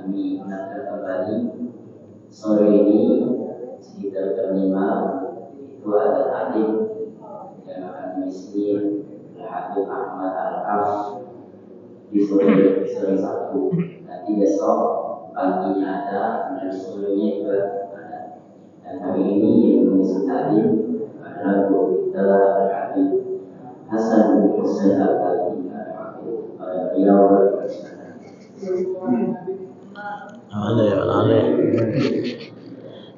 kami ingatkan kembali sore ini sekitar jam 5 itu ada taklim yang akan diisi oleh Habib Ahmad Al-Kaf di sore Sabtu. Nanti besok paginya ada, dan sorenya juga ada. Dan hari ini yang mengisi taklim adalah guru kita Habib Hasan bin Husain Al-Khalidi Al-Hafidh. Beliau berkata,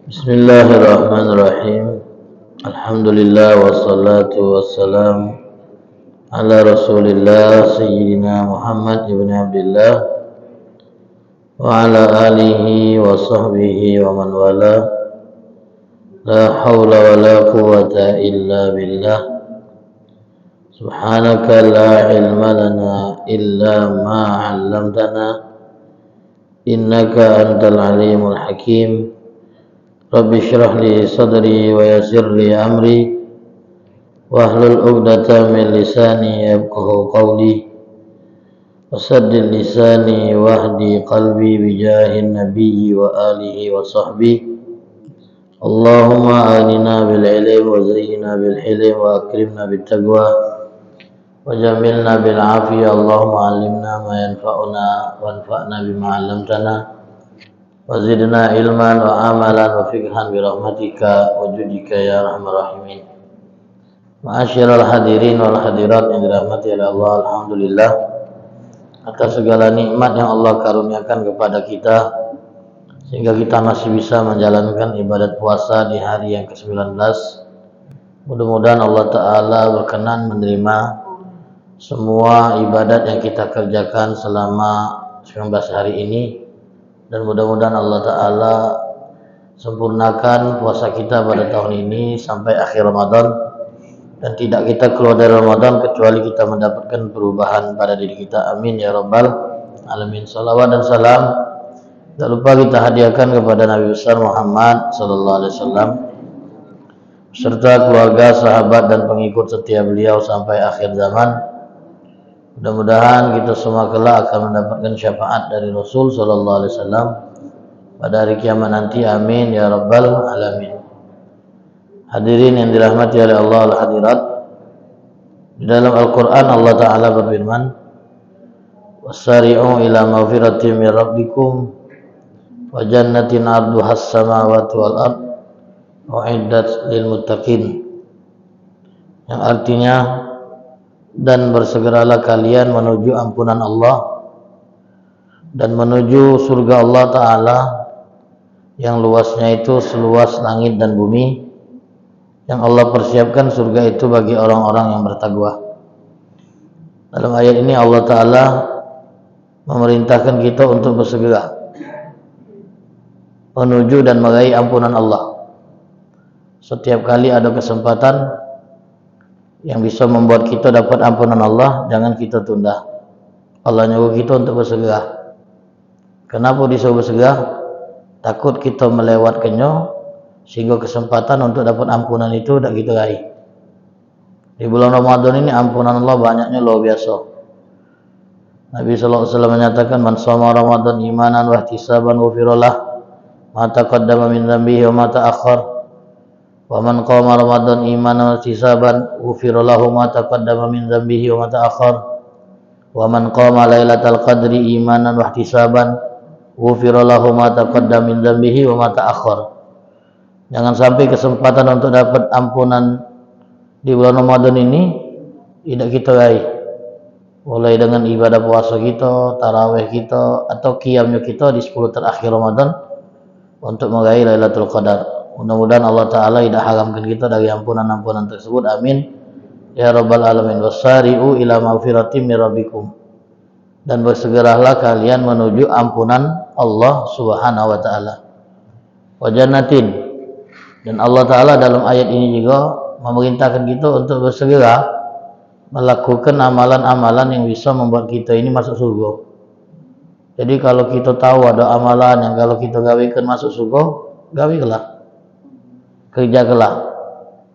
Bismillahirrahmanirrahim. Alhamdulillah wassalatu wassalam ala Rasulillah Sayyidina Muhammad ibn Abdullah wa ala alihi wa sahbihi wa man wala. La hawla wa la quwwata illa billah. Subhanaka la ilma lana illa ma 'allamtana innaka antal alimul hakim. Rabbi shrah li sadri wa yassir li amri wahlul 'uqdatam min lisani yafqahu qawli wasaddid lisani wahdi qalbi bijahin nabiyyi wa alihi wa sahbihi. Allahumma anina bil ilmi wa zayyina bil hilmi wa akrimna bit taqwa wa jamilna bil afiyah. Allahumma alimna ma yanfa'una wanfa'na bima 'allamtana wa zidna ilman wa amalan wa fiqhan bi rahmatika wa judika ya arhamar rahimin. Ma'asyiral hadirin wal hadirat yang dirahmati oleh Allah, alhamdulillah atas segala nikmat yang Allah karuniakan kepada kita sehingga kita masih bisa menjalankan ibadat puasa di hari yang ke-19. Mudah-mudahan Allah Ta'ala berkenan menerima semua ibadat yang kita kerjakan selama 19 hari ini, dan mudah-mudahan Allah Ta'ala sempurnakan puasa kita pada tahun ini sampai akhir Ramadan, dan tidak kita keluar dari Ramadan kecuali kita mendapatkan perubahan pada diri kita. Amin ya rabbal alamin. Salawat dan salam tak lupa kita hadiahkan kepada Nabi besar Muhammad sallallahu alaihi wasallam serta keluarga, sahabat dan pengikut setia beliau sampai akhir zaman. Mudah-mudahan kita semua kelak akan mendapatkan syafaat dari Rasul sallallahu alaihi wasallam pada hari kiamat nanti. Amin ya rabbal alamin. Hadirin yang dirahmati oleh Allah al-hadirat, di dalam Al-Qur'an Allah Ta'ala berfirman, wasari'u ila maghfiratin min rabbikum wa jannatin 'arduhas samawati wal ard u'iddat lil muttaqin, yang artinya, dan bersegeralah kalian menuju ampunan Allah dan menuju surga Allah Ta'ala yang luasnya itu seluas langit dan bumi, yang Allah persiapkan surga itu bagi orang-orang yang bertakwa. Dalam ayat ini Allah Ta'ala memerintahkan kita untuk bersegera menuju dan meraih ampunan Allah. Setiap kali ada kesempatan yang bisa membuat kita dapat ampunan Allah, jangan kita tunda. Allah nyuruh kita untuk bersegera. Kenapa disuruh bersegera? Takut kita melewatkannya sehingga kesempatan untuk dapat ampunan itu tidak kita raih. Di bulan Ramadan ini ampunan Allah banyaknya luar biasa. Nabi sallallahu alaihi wasallam menyatakan, man shoma Ramadan imanan wa ihtisaban ghufira lahu ma taqaddama min dhanbihi wa ma ta'akhkhar. Wa man qama Ramadan imanan wa ihtisaban ghufira lahu ma taqaddama min dhanbihi wa ma ta'akhkhar. Wa man qama lailatal qadri imanan wa ihtisaban ghufira lahu ma taqaddama min dhanbihi wa ma ta'akhkhar. Jangan sampai kesempatan untuk dapat ampunan di bulan Ramadan ini tidak kita raih, mulai dengan ibadah puasa kita, tarawih kita, atau qiyamnya kita di 10 terakhir Ramadan untuk meraih Lailatul Qadar. Mudah-mudahan Allah Ta'ala tidak haramkan kita dari ampunan-ampunan tersebut. Amin ya rabbal alamin. Wasari'u ila maghfiratin min rabbikum, dan bersegeralah kalian menuju ampunan Allah Subhanahu wa Ta'ala. Wa jannatin, dan Allah Ta'ala dalam ayat ini juga memerintahkan kita untuk bersegera melakukan amalan-amalan yang bisa membuat kita ini masuk surga. Jadi kalau kita tahu ada amalan yang kalau kita gawikan masuk surga, gawilah, kerjakanlah,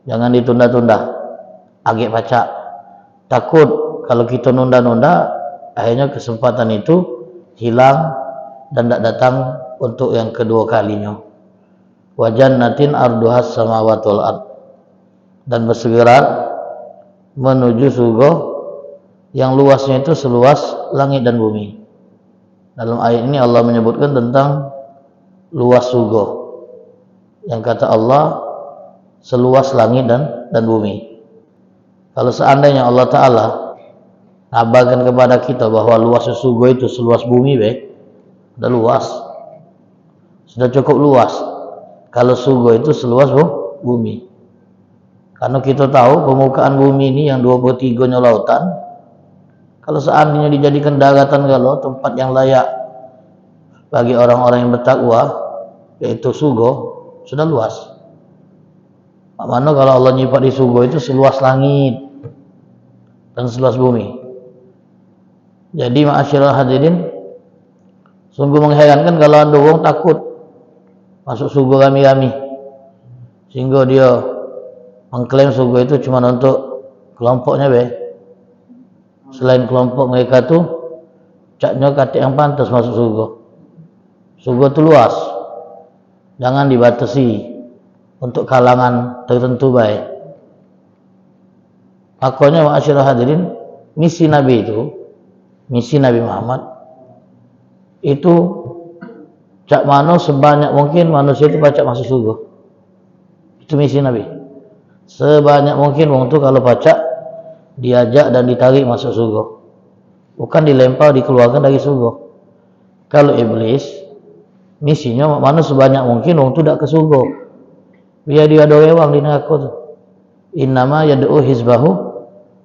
jangan ditunda-tunda, agak pacak. Takut kalau kita nunda-nunda, akhirnya kesempatan itu hilang dan tidak datang untuk yang kedua kalinya. Wa jannatin arduhas samawati wal ard, dan bersegera menuju surga yang luasnya itu seluas langit dan bumi. Dalam ayat ini Allah menyebutkan tentang luas surga, yang kata Allah seluas langit dan bumi. Kalau seandainya Allah Ta'ala ngabarkan kepada kita bahwa luas surga itu seluas bumi, sudah luas, sudah cukup luas. Kalau surga itu seluas bumi, karena kita tahu permukaan bumi ini yang 2/3-nya lautan. Kalau seandainya dijadikan daratan galau, tempat yang layak bagi orang-orang yang bertakwa, yaitu surga, sudah luas. Mana kalau Allah nyifat di surga itu seluas langit dan seluas bumi. Jadi ma'asyiral hadirin, sungguh mengherankan kalau ada orang takut masuk surga rami-rami, sehingga dia mengklaim surga itu cuma untuk kelompoknya. Selain kelompok mereka tuh caknya katik yang pantas masuk surga. Surga itu luas, jangan dibatasi untuk kalangan tertentu baik. Makanya ma'asyiral hadirin, misi Nabi Muhammad itu cak mano sebanyak mungkin manusia itu pacak masuk surga. Itu misi Nabi. Sebanyak mungkin wong itu kalau pacak diajak dan ditarik masuk surga, bukan dilempar dikeluarkan dari surga. Kalau iblis misinya mana sebanyak mungkin wong itu tidak ke surga, biar dia ada rewang di neraka tu. Innama yad'u hizbahu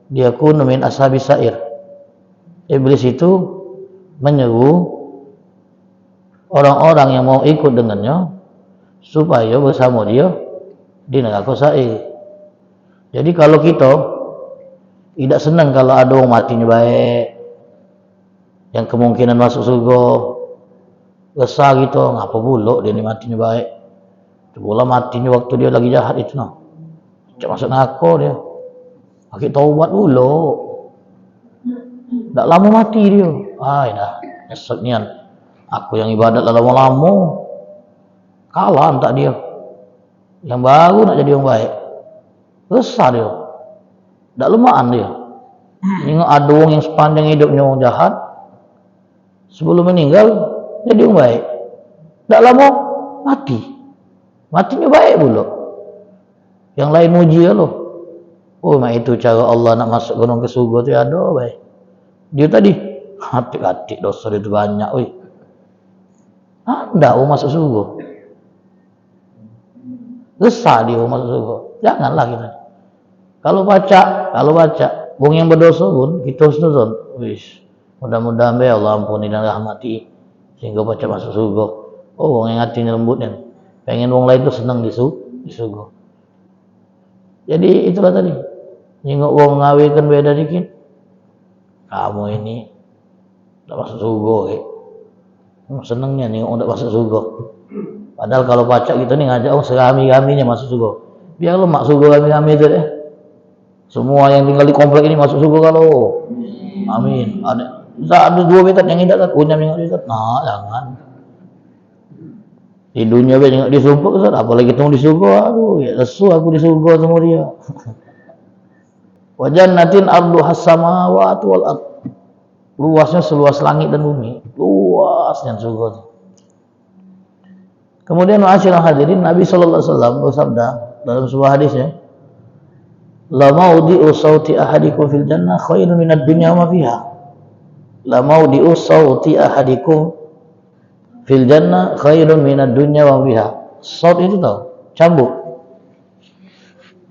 liyakunu min ashabis sa'ir. Iblis itu menyeru orang-orang yang mau ikut dengannya supaya bersama dia di neraka sa'ir. Jadi kalau kita tidak senang kalau ada orang matinya baik, yang kemungkinan masuk surga, resah gitu, ngapa pula dia ni matinya baik, pula matinya waktu dia lagi jahat itu nah, cak masuk neraka dia, pakai taubat pula, tak lama mati dia. Dah esok nian aku yang ibadat lama-lama kalah tak dia, yang baru nak jadi orang baik, resah dia, tak lemaan dia. Ingat ada orang yang sepanjang hidupnya orang jahat, sebelum meninggal jadi orang baik, tak lama matinya baik pula. Yang lain muji lo, oh mak itu cara Allah nak masuk gunung ke surga tu ada baik. Dia tadi hati-hati dosa dia tu banyak, anda masuk surga, resah dia masuk surga. Janganlah kita. Kalau baca, wong yang berdosa pun kita harus nonton. Mudah-mudahan ya Allah ampuni dan rahmati sehingga baca masuk surga. Oh, wong yang hatinya lembut kan, pengen wong lain tu senang di surga. Jadi itulah tadi, nengok wong ngawikan beda dikit, kamu ini tak masuk surga, senangnya nengok tak masuk surga. Padahal kalau baca kita ni ngajak orang serami-raminya masuk surga. Biar lo mak surga rami-rami tu deh. Semua yang tinggal di komplek ini masuk surga kalau. Amin. Ada 2 bekat yang tidak kan, punya tengok dia. Nah, jangan. Di dunia be tengok di surga Ustaz, apalagi tengok di surga. Aduh, ya lesu aku di surga semua dia. Wa jannatin arduhas samawati wal ard. Luasnya seluas langit dan bumi. Luasnya surga itu. Kemudian ma'asyiral hadirin, Nabi sallallahu alaihi wasallam bersabda dalam sebuah hadisnya, la maudi'u sauti ahadikum fil jannah khairun minad dunya wa fiha. La maudi'u sauti ahadikum fil jannah khairun minad dunya wa fiha. Saut itu tahu, cambuk,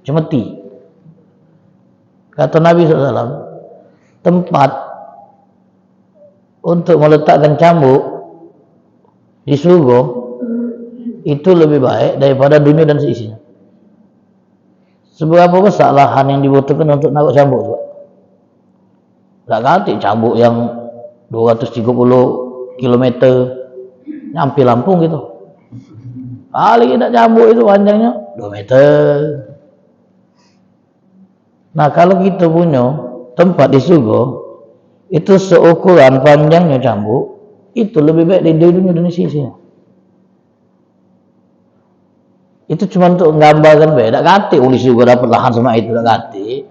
cemeti. Kata Nabi SAW, tempat untuk meletakkan cambuk di surga itu lebih baik daripada dunia dan seisinya. Seberapa besar lahan yang dibutuhkan untuk naruh cambuk tu? Tak ngerti cambuk yang 230 km nyampe Lampung gitu. Kali kita cambuk itu panjangnya 2 meter. Nah kalau kita punya tempat di surga itu seukuran panjangnya cambuk, itu lebih baik dari dunia dan isinya. Itu cuma untuk menggambarkan beda kati ulis juga dapat lahan sama itu dak kati.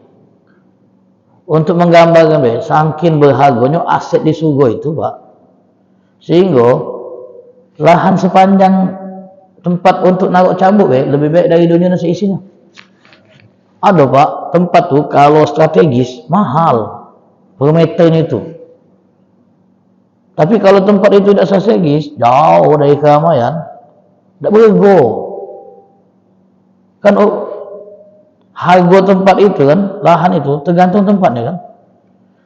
Untuk menggambarkan beda saking berharganya aset di surga itu, Pak. Sehingga lahan sepanjang tempat untuk naruh cambuk lebih baik dari dunia dan seisinya. Ada, Pak, tempat tuh kalau strategis mahal per meternya itu. Tapi kalau tempat itu tidak strategis, jauh dari keramaian, tidak boleh go. Kan harga tempat itu kan, lahan itu tergantung tempatnya kan.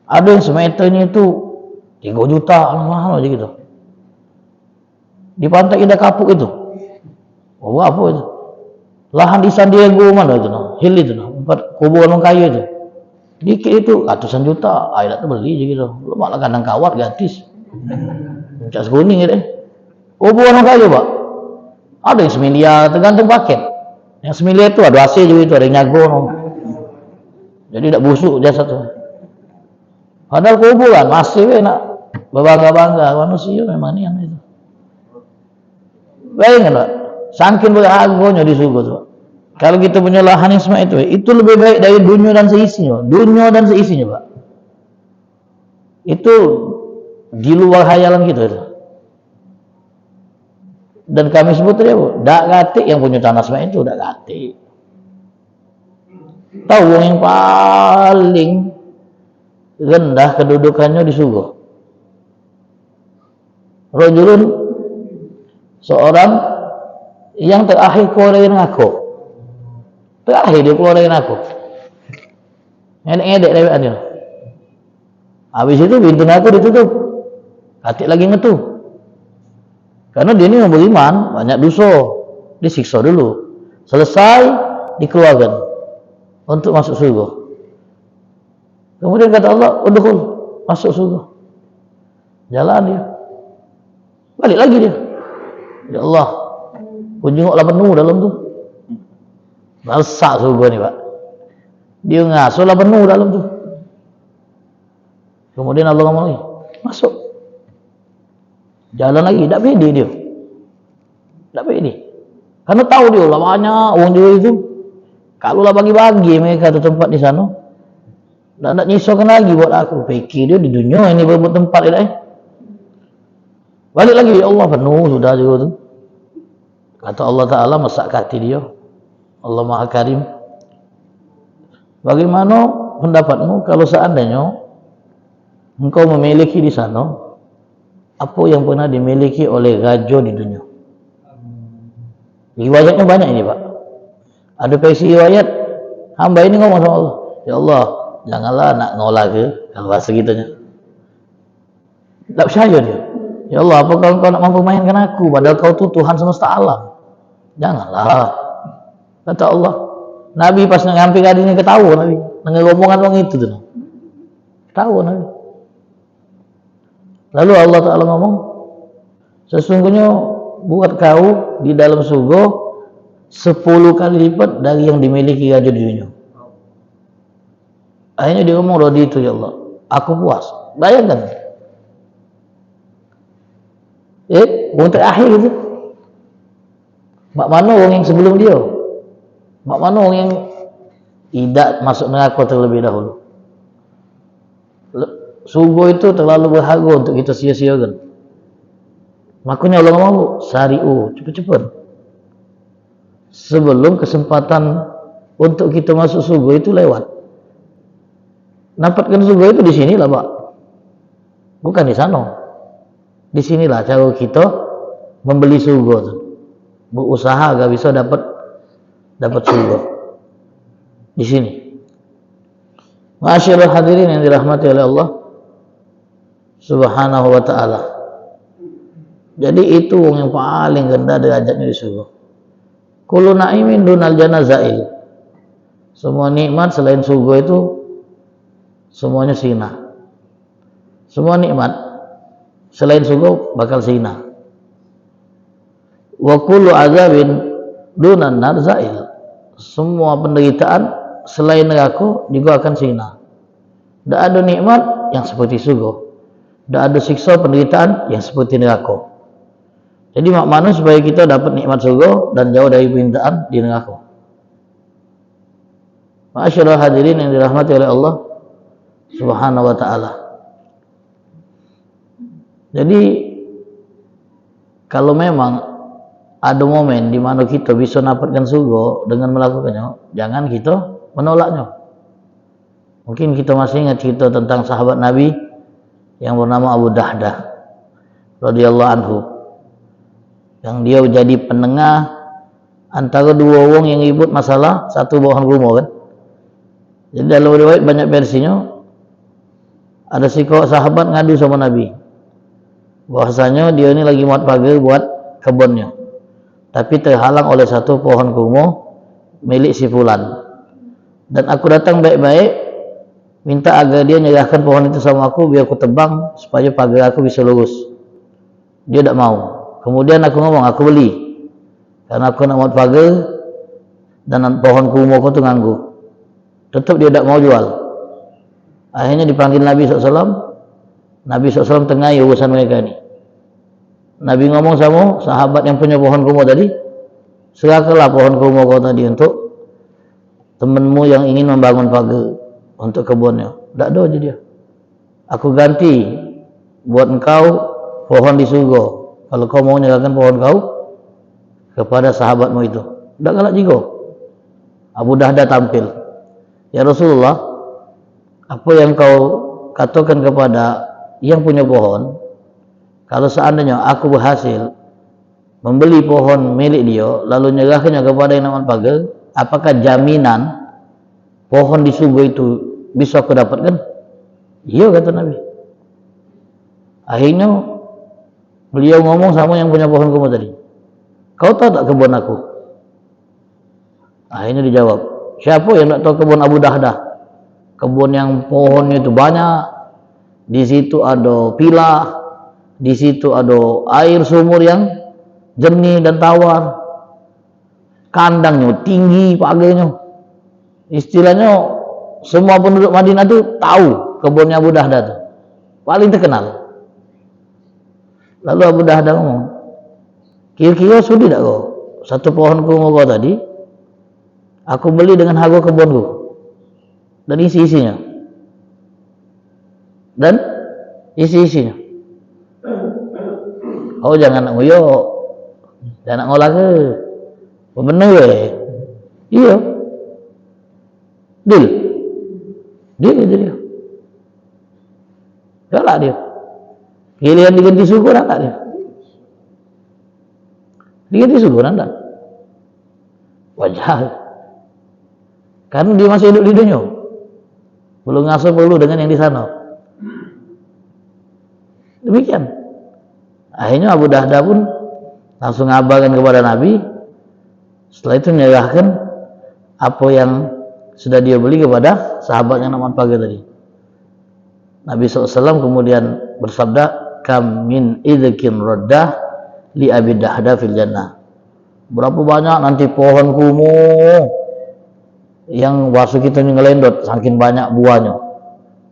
Ada yang semeternya itu 3 juta, mahal aja gitu. Di pantai Indah Kapuk itu, oh apa itu? Lahan di San Diego mana itu, hill itu, tempat kuburan orang kaya itu. Dikit itu ratusan juta, ayo tak beli aja gitu. Lu malah kandang kawat gratis. Puncak Kuning gitu. Kuburan orang kaya, Pak. Ada yang 1 miliar, tergantung paket. Yang 1 miliar itu ada AC juga itu, ada yang nyago. Jadi tidak busuk jasa tuh. Padahal kuburan masih nak berbangga-bangga manusia memang ini yang itu. Bayangkan, Pak, saking berharganya di surga tuh. Kalau kita punya lahan yang semua itu lebih baik dari dunia dan seisinya. Dunia dan seisinya, Pak. Itu di luar khayalan kita itu. Dan kami sebut tadi, dak gatik yang punya tanah semua itu dak gatik. Tahu yang paling rendah kedudukannya di surga. Rajulun, seorang yang terakhir keluar dari neraka. Terakhir dia keluar dari neraka. Ngedek lewat dia. Habis itu pintu neraka ditutup. Katik lagi ngetuh. Karena dia ini yang beriman, banyak dosa. Disiksa dulu. Selesai, dikeluarkan untuk masuk surga. Kemudian kata Allah, udkhul, masuk surga. Jalan dia. Balik lagi dia. Ya Allah, kunjunglah penuh dalam tu. Balsak surga ni, Pak. Dia ngasuh lah penuh dalam tu. Kemudian Allah ngomong lagi, masuk. Jalan lagi, tak pede dia. Tak pede. Karena tahu dia lah banyak orang dia itu. Kalau lah bagi-bagi mereka tu tempat di sana, tak nyisaukan lagi buat aku. Fikir dia di dunia ini berebut tempat dia. Balik lagi, ya Allah penuh sudah juga tu. Kata Allah Ta'ala masak hati dia. Allah Maha Karim. Bagaimana pendapatmu kalau seandainya engkau memiliki di sana apa yang pernah dimiliki oleh raja di dunia? Riwayatnya banyak ini, Pak. Ada versi riwayat hamba ini ngomong sama Allah, ya Allah janganlah nak ngolah ke kalau bahasa kitanya. Tak percaya dia. Ya Allah, apakah engkau nak mempermainkan aku padahal kau tu Tuhan semesta alam? Janganlah. Kata Allah. Nabi pas nak hampir kali ini ketawa Nabi. Dengan rombongan orang itu tu. Ketawa Nabi. Lalu Allah Ta'ala ngomong, sesungguhnya buat kau di dalam surga 10 kali lipat dari yang dimiliki raja di dunia. Akhirnya dia ngomong, rodi itu ya Allah, aku puas. Bayangkan. Orang terakhir itu. Mak mana orang yang sebelum dia? Mak mana orang yang tidak masuk neraka terlebih dahulu? Surga itu terlalu berharga untuk kita sia-siakan. Makanya Allah ngomong, sari'u, cepat-cepat. Sebelum kesempatan untuk kita masuk surga itu lewat. Dapatkan surga itu di sinilah, Pak. Bukan di sana. Di sinilah cara kita membeli surga itu. Berusaha agar bisa dapat surga. Di sini. Ma'asyiral hadirin yang dirahmati oleh Allah Subhanahu wa ta'ala. Jadi itu yang paling rendah derajatnya di surga. Kullu na'imin dunal janazail. Semua nikmat selain surga itu semuanya sina. Semua nikmat selain surga bakal sina. Wa kullu azabin dunan nar zail. Semua penderitaan selain neraka juga akan sina. Tak ada nikmat yang seperti surga. tidak ada siksa penderitaan yang seperti neraka. Jadi makna supaya kita dapat nikmat surga dan jauh dari penderitaan di neraka. Ma'asyiral hadirin yang dirahmati oleh Allah Subhanahu wa taala. Jadi kalau memang ada momen di mana kita bisa dapatkan surga dengan melakukannya, jangan kita menolaknya. Mungkin kita masih ingat cerita tentang sahabat Nabi yang bernama Abu Dahdah radhiyallahu anhu, yang dia jadi penengah antara dua orang yang ribut masalah satu pohon kurma kan. Jadi dalam riwayat banyak versinya, ada sahabat ngadu sama Nabi bahwasanya dia ini lagi muat pagar buat kebunnya, tapi terhalang oleh satu pohon kurma milik si fulan. Dan aku datang baik-baik minta agar dia menyerahkan pohon itu sama aku biar aku tebang supaya pagar aku bisa lurus. Dia tidak mau. Kemudian aku ngomong, aku beli karena aku nak muat pagar dan pohon kurma aku tu nganggu. Tetap dia tidak mau jual. Akhirnya dipanggil Nabi SAW. Nabi SAW tengahi urusan mereka ni. Nabi ngomong sama sahabat yang punya pohon kurma tadi, serahkanlah pohon kurma kau tadi untuk temanmu yang ingin membangun pagar untuk kebunnya. Tak ada je dia. Aku ganti buat engkau pohon di surga kalau kau mau menyerahkan pohon kau kepada sahabatmu itu. Tak galak juga. Abu Dahdah tampil, ya Rasulullah, apa yang kau katakan kepada yang punya pohon, kalau seandainya aku berhasil membeli pohon milik dia lalu menyerahkannya kepada yang namanya pagar, apakah jaminan pohon di surga itu bisa aku dapatkan? Iya, kata Nabi. Akhirnya beliau ngomong sama yang punya pohon kurma tadi, kau tahu tak kebun aku? Akhirnya dijawab, siapa yang tak tahu kebun Abu Dahdah? Kebun yang pohonnya itu banyak, di situ ada pilah, di situ ada air sumur yang jernih dan tawar, kandangnya tinggi pagarnya. Istilahnya semua penduduk Madinah itu tahu kebunnya Abu Dahdah itu paling terkenal. Lalu Abu Dahdah ngomong, kira-kira sudi tak kau satu pohon kurma kau tadi aku beli dengan harga kebunku dan isi-isinya dan isi-isinya. Oh, jangan nak ngoyo, jangan nak ngolah ke bener weh. Iya, deal itu dia. Galak dia. Giliran diganti suku tak dia. Diganti suku tak. Wajar. Karena dia masih hidup di dunia. Belum ngasuh perlu dengan yang di sana. Demikian. Akhirnya Abu Dahdah pun langsung ngabarkan kepada Nabi. Setelah itu menyerahkan apa yang sudah dia beli kepada sahabat yang namanya pagar tadi. Nabi SAW kemudian bersabda, kam min idhkin raddah li Abi Dahdah fil jannah. Berapa banyak nanti pohon kurma yang wasu kita ngelendot saking banyak buahnya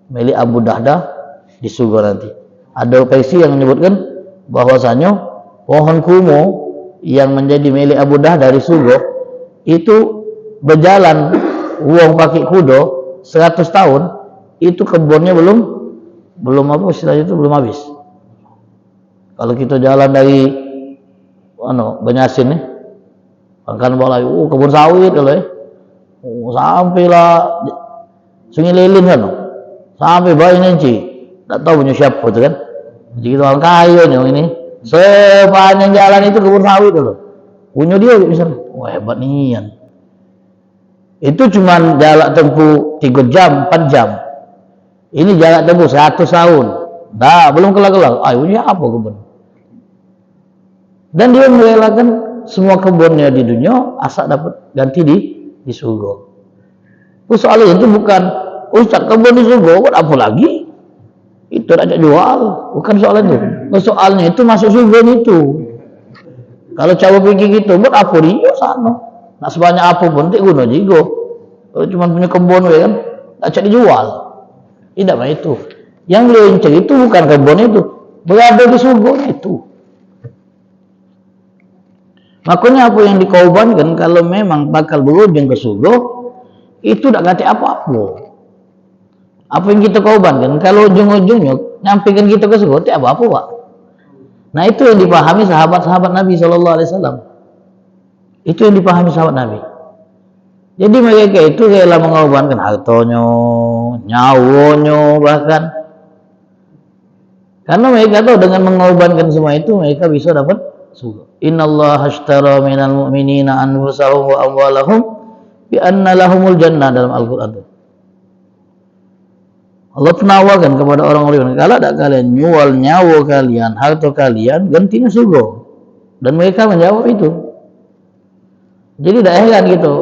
milik Abu Dahdah di surga nanti. Ada versi yang menyebutkan bahwasanya pohon kurma yang menjadi milik Abu Dahdah dari surga itu berjalan uang pakai kuda 100 tahun, itu kebunnya belum apa istilahnya itu belum habis. Kalau kita jalan dari Banyasin nih, Pangkalan Balai, kebun sawit kalau sampailah Sungai Lilin kan, sampai Bayi Nenci, tak tahu punya siapa itu kan. Jadi kita orang kaya nih ini, sepanjang jalan itu kebun sawit loh, punya dia misalnya. Wah, hebat nian. Itu cuma jarak tempuh 3 jam, 4 jam. Ini jarak tempuh 100 tahun. Dah, belum kelar-kelar. Punya apa kebun? Dan dia merelakan semua kebunnya di dunia asal dapat ganti di surga. Soalnya itu bukan Ustaz kebun di surga, buat apa lagi? Itu ada jual, bukan soal itu. Soalnya itu masuk surga itu. Kalau cara pikir gitu, buat apa dia sana? Nak sebanyak apa pun tak guna juga. Kalau cuma punya kebun kan, tak cari jual. Tidak mah itu. Yang beliau incar itu bukan kebun itu, berada di surga itu. Makanya apa yang dikaubankan kalau memang bakal berujung ke surga, itu tak kata apa-apa. Apa yang kita korbankan, kalau ujung-ujungnya nyampaikan kita ke surga, tidak apa-apa, Pak. Nah, itu yang dipahami sahabat-sahabat Nabi SAW. Itu yang dipahami sahabat Nabi. Jadi mereka itu rela mengorbankan hartanya, nyawanya bahkan. Karena mereka tahu dengan mengorbankan semua itu mereka bisa dapat surga. Innallaha ashtara minal mu'minina anfusahum wa amwalahum bi anna lahumul jannah dalam Al-Qur'an. Allah penawarkan kepada orang-orang, kalau tak kalian jual nyawa kalian, harta kalian, gantinya surga. Dan mereka menjawab itu. Jadi tak heran gitu.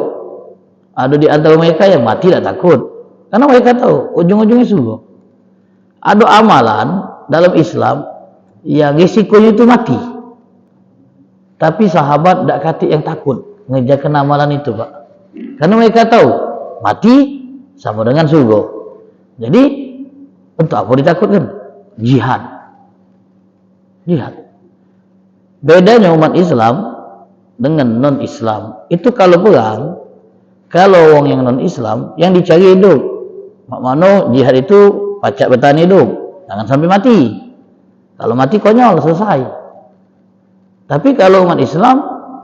Ada di antara mereka yang mati tak takut. Karena mereka tahu ujung-ujungnya surga. Ada amalan dalam Islam yang risikonya itu mati. Tapi sahabat tak kata yang takut mengerjakan amalan itu, Pak. Karena mereka tahu mati sama dengan surga. Jadi untuk apa ditakutkan? Jihad. Bedanya umat Islam dengan non-Islam itu kalau perang, kalau orang yang non-Islam yang dicari hidup. Makmano jihad itu pacak bertahan hidup, jangan sampai mati. Kalau mati konyol, selesai. Tapi kalau umat Islam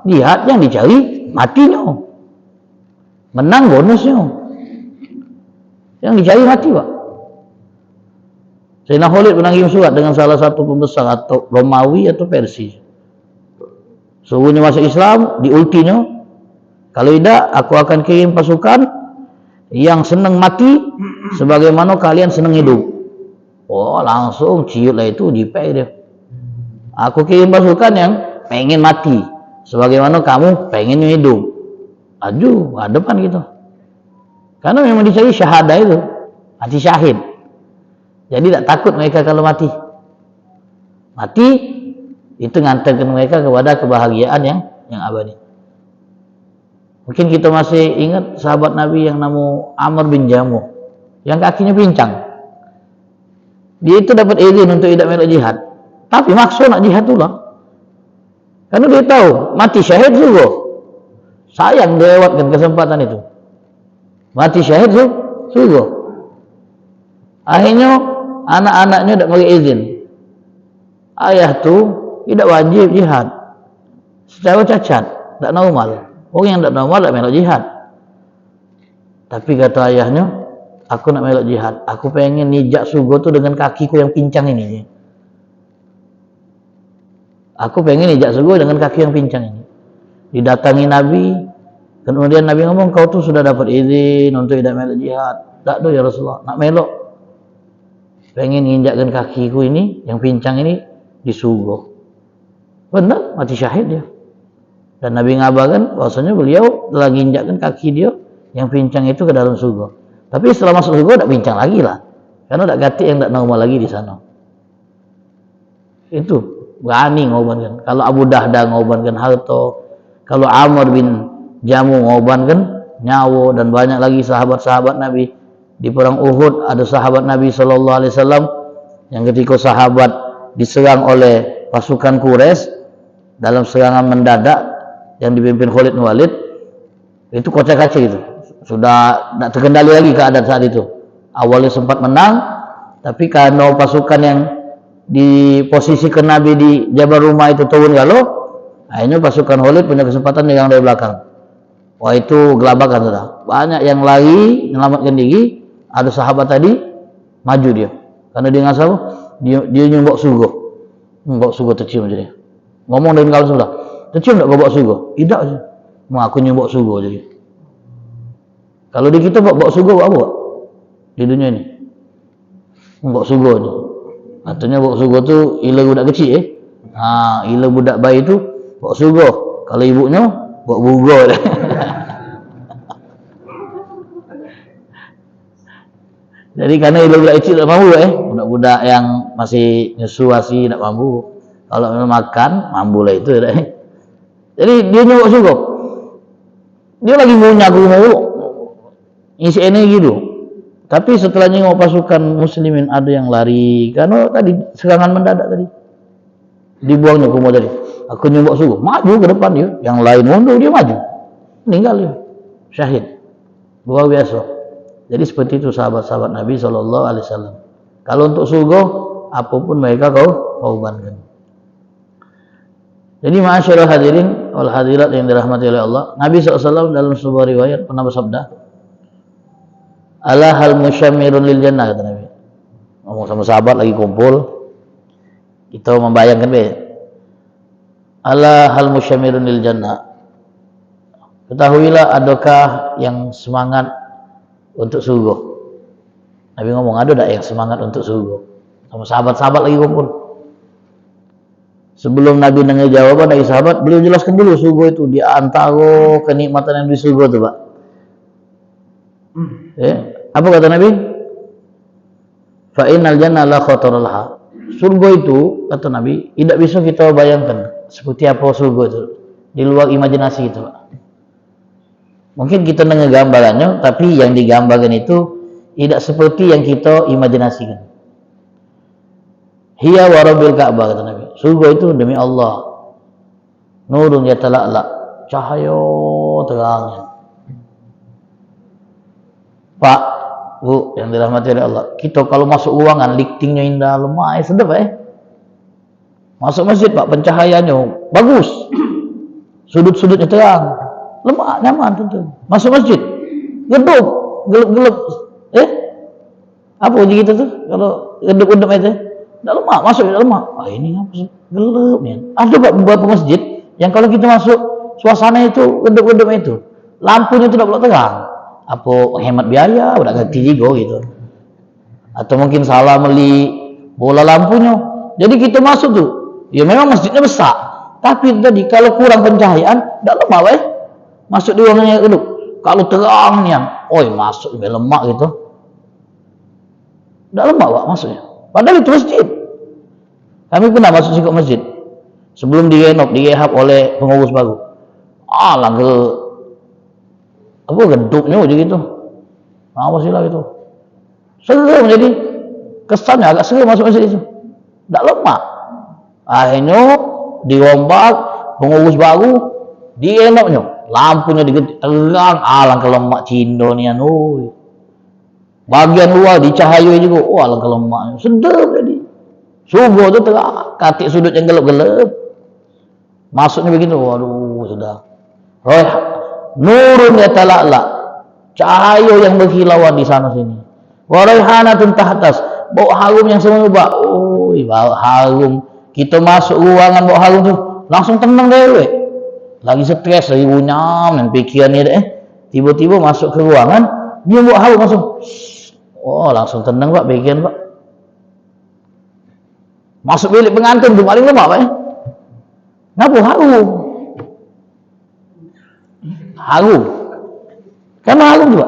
jihad yang dicari matinya, menang bonusnya. Yang dicari mati, Pak. Sayyidina Khalid pernah kirim surat dengan salah satu pembesar atau Romawi atau Persia. Suruhnya masuk Islam, di ultinya, kalau tidak aku akan kirim pasukan yang senang mati sebagaimana kalian senang hidup. Oh, langsung ciutlah itu dipek dia. Aku kirim pasukan yang pengen mati sebagaimana kamu pengen hidup. Aju, hadapan gitu. Karena memang dicari syahadah itu, mati syahid. Jadi tak takut mereka kalau mati. Mati itu ngantarkan mereka kepada kebahagiaan yang abadi. Mungkin kita masih ingat sahabat Nabi yang nama Amr bin Jamuh, yang kakinya pincang. Dia itu dapat izin untuk tidak melok jihad, tapi maksa nak jihad tulah. Karena dia tahu mati syahid juga. Sayang dia lewatkan kesempatan itu. Mati syahid juga. Akhirnya anak-anaknya tidak bagi izin. Ayah tu tidak wajib jihad. Secara cacat, tidak normal. Orang yang tidak normal tidak melok jihad. Tapi kata ayahnya, aku nak melok jihad. Aku pengen nijak surga tu dengan kakiku yang pincang ini. Aku pengen nijak surga dengan kaki yang pincang ini. Didatangi Nabi. Kemudian Nabi ngomong, kau tu sudah dapat izin untuk tidak melok jihad. Tak do ya Rasulullah, nak melok. Pengen injakkan kakiku ini, yang pincang ini, di surga. Benar, mati syahid dia. Dan Nabi ngabarkan, bahwasanya beliau telah injakkan kaki dia, yang pincang itu ke dalam surga. Tapi setelah masuk surga, tak pincang lagi lah. Karena tak ganti yang tak normal lagi di sana. Itu, berani ngorbankan. Kalau Abu Dahda ngorbankan harta, kalau Amr bin Jamuh ngorbankan nyawa, dan banyak lagi sahabat-sahabat Nabi. Di perang Uhud ada sahabat Nabi SAW yang ketika sahabat diserang oleh pasukan Quraisy dalam serangan mendadak yang dipimpin Khalid bin Walid, itu kocak-kacir itu. Sudah tidak terkendali lagi keadaan saat itu. Awalnya sempat menang, tapi karena pasukan yang diposisikan Nabi di Jabal Rumah itu turun galau, akhirnya pasukan Khalid punya kesempatan yang dari belakang. Wah, itu gelabakan sudah. Banyak yang lari menyelamatkan diri. Ada sahabat tadi maju dia. Karena dia ngasal dia nyumbok surga. Nyumbok surga tercium jadi. Ngomong dengan kawan sebelah. Tercium tak kau bawa surga? Tidak sih. Mau aku nyumbok surga jadi. Kalau di kita bawa surga buat apa? Di dunia ini. Bawa surga ni. Artinya bawa surga tu ila budak kecil ila budak bayi tu bawa surga. Kalau ibunya bawa burga dia. Jadi karena budak kecil tak mampu budak-budak yang masih nyusu asi tak mampu. Kalau memang makan, mampu lah itu. Jadi dia nyumbok surga. Dia lagi ngunyah aku mau isi ini gitu. Tapi setelah nengok pasukan muslimin ada yang lari, karena tadi serangan mendadak tadi. Dibuangnya kumur tadi. Aku nyumbak suruh, maju ke depan dia. Yang lain mundur, dia maju. Meninggal dia. Syahid. Luar biasa. Jadi seperti itu sahabat-sahabat Nabi SAW. Kalau untuk surga, apapun mereka kau korbankan. Jadi ma'asyiral hadirin wal hadirat yang dirahmati oleh Allah, Nabi SAW dalam sebuah riwayat pernah bersabda, ala hal musyamirun lil jannah, kata Nabi. Ngomong sama sahabat lagi kumpul, kita membayangkan be. Ala hal musyamirun lil jannah. Ketahuilah adakah yang semangat untuk surga? Nabi ngomong, ada tak yang semangat untuk surga? Sama sahabat-sahabat lagi kumpul. Sebelum Nabi dengar jawaban dari sahabat, beliau jelaskan dulu surga itu di antara kenikmatan yang di surga itu, Pak. Apa kata Nabi? Fa innal jannah la khatara laha. Surga itu, kata Nabi, tidak bisa kita bayangkan seperti apa surga itu, di luar imajinasi itu, Pak. Mungkin kita dengar gambarannya, tapi yang digambarkan itu tidak seperti yang kita imajinasikan. Hiya wa rabbil Ka'bah, kata Nabi. Surga itu demi Allah. Nurun yatala'la, cahaya terangnya. Pak, Bu, yang dirahmati oleh Allah, kita kalau masuk ruangan, lightingnya indah, lemah, sedap Masuk masjid, Pak, pencahayaannya bagus. Sudut-sudutnya terang, lemah, nyaman tentu. Masuk masjid, gedung, gelap-gelap. Apa uji kita tuh? Kalau gedung-gedung itu, tidak lemah, masuk tidak lemah. Ini apa sih? Gelap nih. Ada beberapa masjid yang kalau kita masuk, suasana itu gedung-gedung itu, lampunya itu tidak boleh terang. Apa hemat biaya, udah ganti juga gitu. Atau mungkin salah beli bola lampunya. Jadi kita masuk tuh, ya memang masjidnya besar, tapi tadi kalau kurang pencahayaan, tidak lemah, masuk di ruangannya gedung. Kalau terang nih, masuk lebih lemak gitu. Tidak lemah, Pak, masuknya. Padahal itu masjid. Kami pernah masuk ke masjid sebelum direhab oleh pengurus baru. Geduknya aja gitu. Apa sih lah gitu. Seru jadi kesannya agak seru masuk masjid itu. Tidak lemah. Akhirnya dirombak pengurus baru, dienoknya, lampunya digede terang, alangkah lemak Cindo nih Bagian luar dicahayai juga, alangkah lemaknya. Sedap jadi. Surga itu terang, katik sudut yang gelap-gelap. Masuknya begitu, waduh, sudah. Nurun yatala'la, cahaya yang berkilauan di sana sini. Wa raihanatun tahtas, bau harum yang semerbak. Bau harum. Kita masuk ruangan bau harum tuh, langsung tenang deh. Lagi stres, lagi runyam dan pikirannya tiba-tiba masuk ke ruangan, dia bau harum langsung. Langsung tenang, Pak, pikiran, Pak. Masuk bilik pengantin itu paling lemah, Pak. Kenapa harum? Harum. Karena harum juga.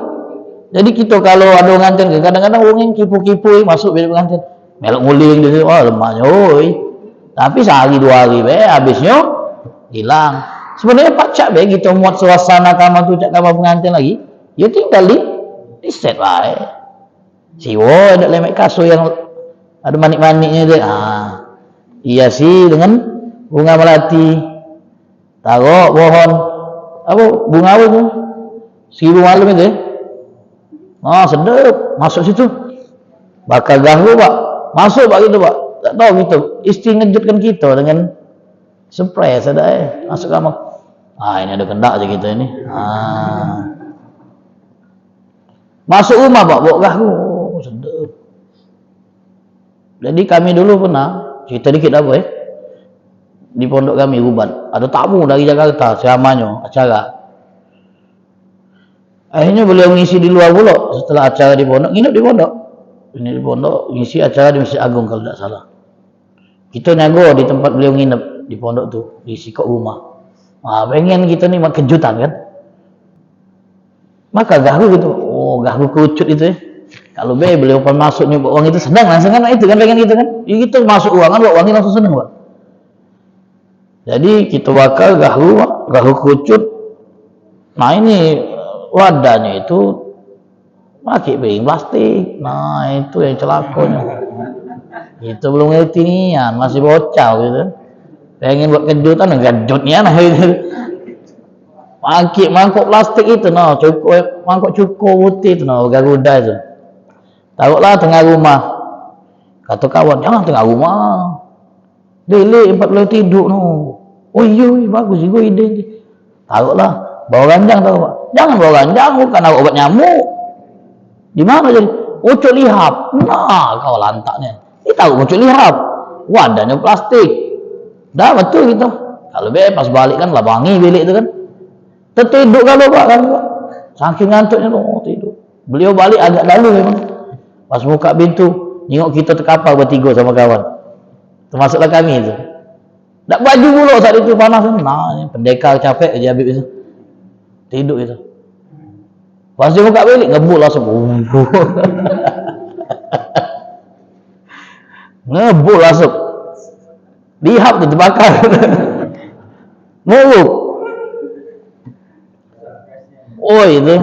Jadi kita kalau ada pengantin, kadang-kadang orang kipu-kipu masuk bilik pengantin, melok nguling di situ, lemahnya, Tapi sehari dua hari, habisnya hilang. Sebenarnya pacak, kita muat suasana kamar tu, kamar pengantin lagi, ya tinggal di set, Pak. Siwo ada lemek kasur yang ada manik-maniknya deh. Iya sih, dengan bunga melati, taruh pohon bunga apa itu? 1000 malam itu sedap, masuk situ. Bakal ganggu, Pak. Masuk, Pak, gitu, Pak. Tak tahu gitu. Istri ngejutkan kita dengan surprise ada masuk kamar. Ini ada kendak aja kita ini. Masuk rumah, Pak, bawa ganggu. Sedap. Jadi kami dulu pernah cerita dikit di pondok kami Ruban, ada tamu dari Jakarta, ceramahnya acara. Akhirnya beliau ngisi di luar pula setelah acara di pondok, nginep di pondok. Ini di pondok ngisi acara di Masjid Agung kalau tidak salah. Kita nyago di tempat beliau nginep di pondok tuh, di sikok rumah. Pengen kita nih kejutan kan. Maka gahu gitu. Gahu kerucut itu Kalau beliau pun masuk nyoba uang itu senang langsung kan, itu kan pengen gitu kan. Gitu masuk uangan bawa uangnya langsung senang, Pak. Jadi kita bakal gahu kerucut. Ini wadahnya itu pakai piring plastik. Nah itu yang celakanya. Itu belum ngerti nian, masih bocah gitu. Pengen buat kejutan, kejutnya nah gitu. Pakai mangkok plastik itu, no, cukup mangkok cukup putih itu, no, Garuda itu. Taruhlah tengah rumah. Kata kawan, jangan tengah rumah. Delik 40 tidur, no. Oh iya, bagus juga ide ini. Taruhlah, bawa ranjang tahu Pak. Jangan bawa ranjang, bukan obat nyamuk. Di mana jadi? Ucuk lihap. Nah, kau lantaknya. Ini tahu ucuk lihap. Wadahnya plastik. Dah betul gitu. Kalau pas balik kan lah wangi bilik itu kan. Tertidur kalau Pak kan Pak. Saking ngantuknya loh tidur. Beliau balik agak lalu memang. Pas buka pintu, nengok kita terkapar bertiga sama kawan. Termasuklah kami itu. Tak baju mulu saat itu panas. Nah, pendekar capek aja habis itu. Tidur itu. Pas dia buka bilik ngebul langsung. Ngebul langsung. Lihap tu terbakar. Ngebul. Oh itu.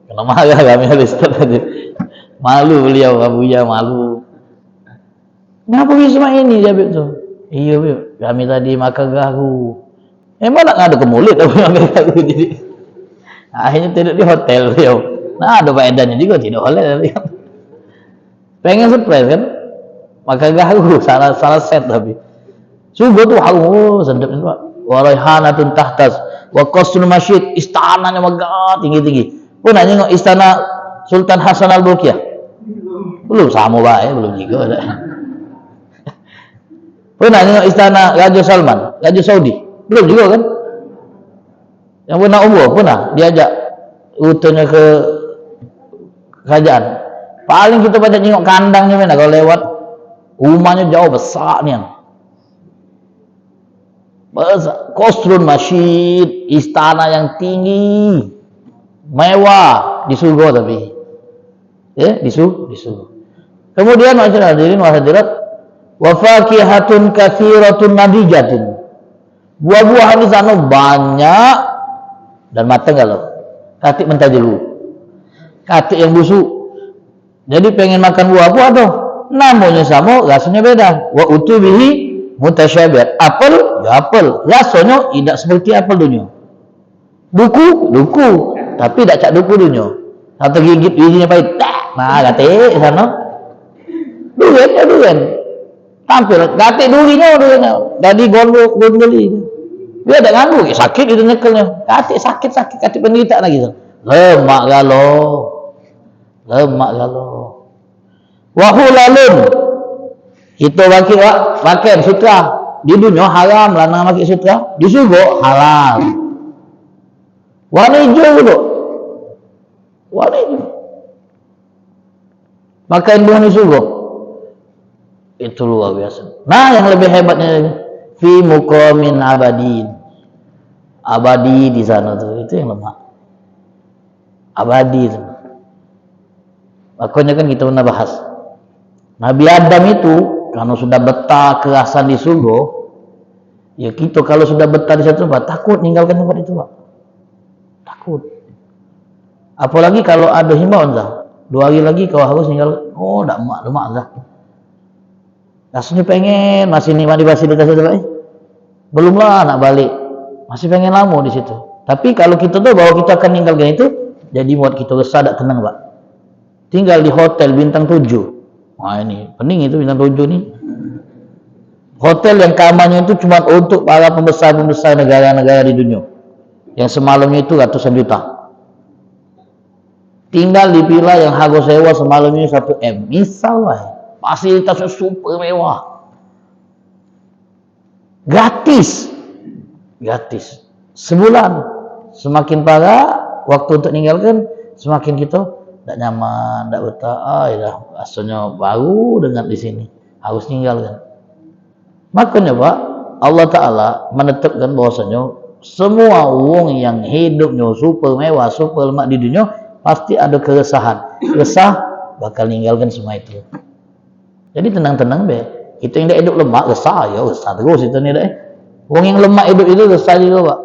Kena marah kami habis tadi. Malu beliau, Abuya malu. Kenapa bisa ini dia tu? Iya, kami tadi makan gahu. Emang nak ngadu ke mulut tapi makan gahu jadi. Akhirnya tidur di hotel beliau. Nah, ada faedahnya juga tidak boleh. Pengen surprise kan? Makan gahu salah set tapi. Subuh tu halu sedap itu Pak. Waraihanatun tahtas wa qasrul masyid, istananya megah tinggi-tinggi. Pun nanya istana Sultan Hasan Al-Bolkiah. Belum sama baik, belum juga ada. Pernah nengok istana Raja Salman, Raja Saudi, belum juga kan? Yang pernah umroh, pernah diajak rutenya ke kerajaan. Paling kita pada nengok kandangnya mana kalau lewat rumahnya jauh besar nih. Qasrun masyid, istana yang tinggi, mewah di surga tapi, ya di surga. Kemudian macam hadirin wa hadirat, wa fakihatun katsiratun nadijatun. Buah-buahan di sana banyak dan matang kalau. Katik mentah dulu. Katik yang busuk. Jadi pengen makan buah apa tuh? Namanya sama, rasanya beda. Wa utubihi mutasyabihat. Apel, ya apel. Rasanya tidak seperti apel dunia. Duku, tapi tidak cak duku dunia. Atau gigit bijinya pahit. Nah, katik di sana. Durian. Tampil, gatik durinya. Jadi gondoli. Dia ada nganggu, sakit itu nyekelnya. Katik sakit, katik penderita lagi. Lemak galau. Wahulalun. Itu pakai sutra. Di dunia haram, lanang pakai sutra. Di surga halal. Warna hijau dulu. Makan buah di surga. Itu luar biasa. Nah, yang lebih hebatnya fi muqamin abadi di sana tuh, itu yang lemah. Abadi itu. Makanya kan kita pernah bahas. Nabi Adam itu karena sudah betah kerasan di surga, ya kita kalau sudah betah di satu tempat takut meninggalkan tempat itu Pak. Takut. Apalagi kalau ada himbauan dah. 2 hari lagi kau harus tinggal. Oh, tak lemak dah. Rasanya pengen masih nikmat di fasilitas itu Pak. Belumlah nak balik. Masih pengen lama di situ. Tapi kalau kita tahu bahwa kita akan meninggalkan itu, jadi buat kita resah tak tenang Pak. Tinggal di hotel bintang 7. Wah ini pening itu bintang 7 nih. Hotel yang kamarnya itu cuma untuk para pembesar-pembesar negara-negara di dunia. Yang semalamnya itu ratusan juta. Tinggal di villa yang harga sewa semalamnya 1 M. Misal lah. Fasilitasnya super mewah. Gratis. Sebulan. Semakin parah waktu untuk meninggalkan, semakin kita tidak nyaman, tidak betah. Ya rasanya baru dengan di sini. Harus tinggalkan. Makanya Pak, Allah Ta'ala menetapkan bahwasanya semua orang yang hidupnya super mewah, super lemak di dunia, pasti ada keresahan. Resah bakal meninggalkan semua itu. Jadi tenang-tenang be. Kita yang hidup lemak resah terus itu nih deh. Orang yang lemak hidup itu resah juga Pak.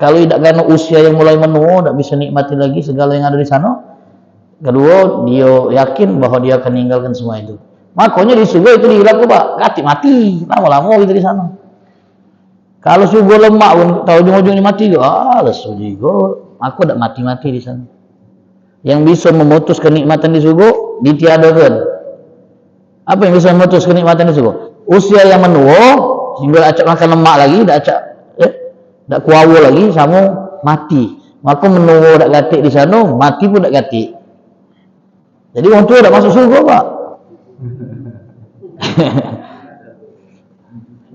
Kalau tidak karena usia yang mulai menua, tidak bisa nikmati lagi segala yang ada di sana. Kedua, dia yakin bahwa dia akan meninggalkan semua itu. Makanya di surga itu dihilang ke Pak, kati mati, lama-lama gitu di sana. Kalau surga lemak pun, tahu ujung-ujungnya mati, lesu juga. Aku tak mati-mati di sana. Yang bisa memutus kenikmatan di surga ditiadakan. Apa yang bisa memutus kenikmatan di surga? Usia yang menua, sehingga acak makan lemak lagi, tak kuawa lagi, sama mati. Maka menua tak gatik di sana, mati pun tak gatik. Jadi orang tua tak masuk surga Pak.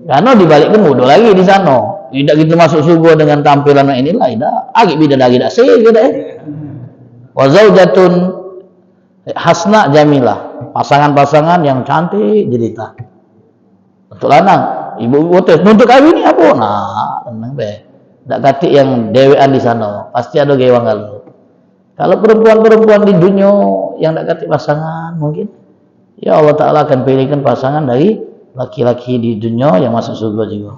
Karena dibalikkan mudah lagi di sana. Tidak gitu masuk surga dengan tampilan inilah, tidak. Agak bidadari tak sih gitu Wa zaujatun hasna jamilah. Pasangan-pasangan yang cantik jelita. Untuk lanang, ibu-ibu tes nuntut kawin ni apa? Nah, tenang be. Tak katik yang dewean di sana. Pasti ada gewang kalau. Kalau perempuan-perempuan di dunia yang tak katik pasangan mungkin ya Allah Ta'ala akan pilihkan pasangan dari laki-laki di dunia yang masuk surga juga.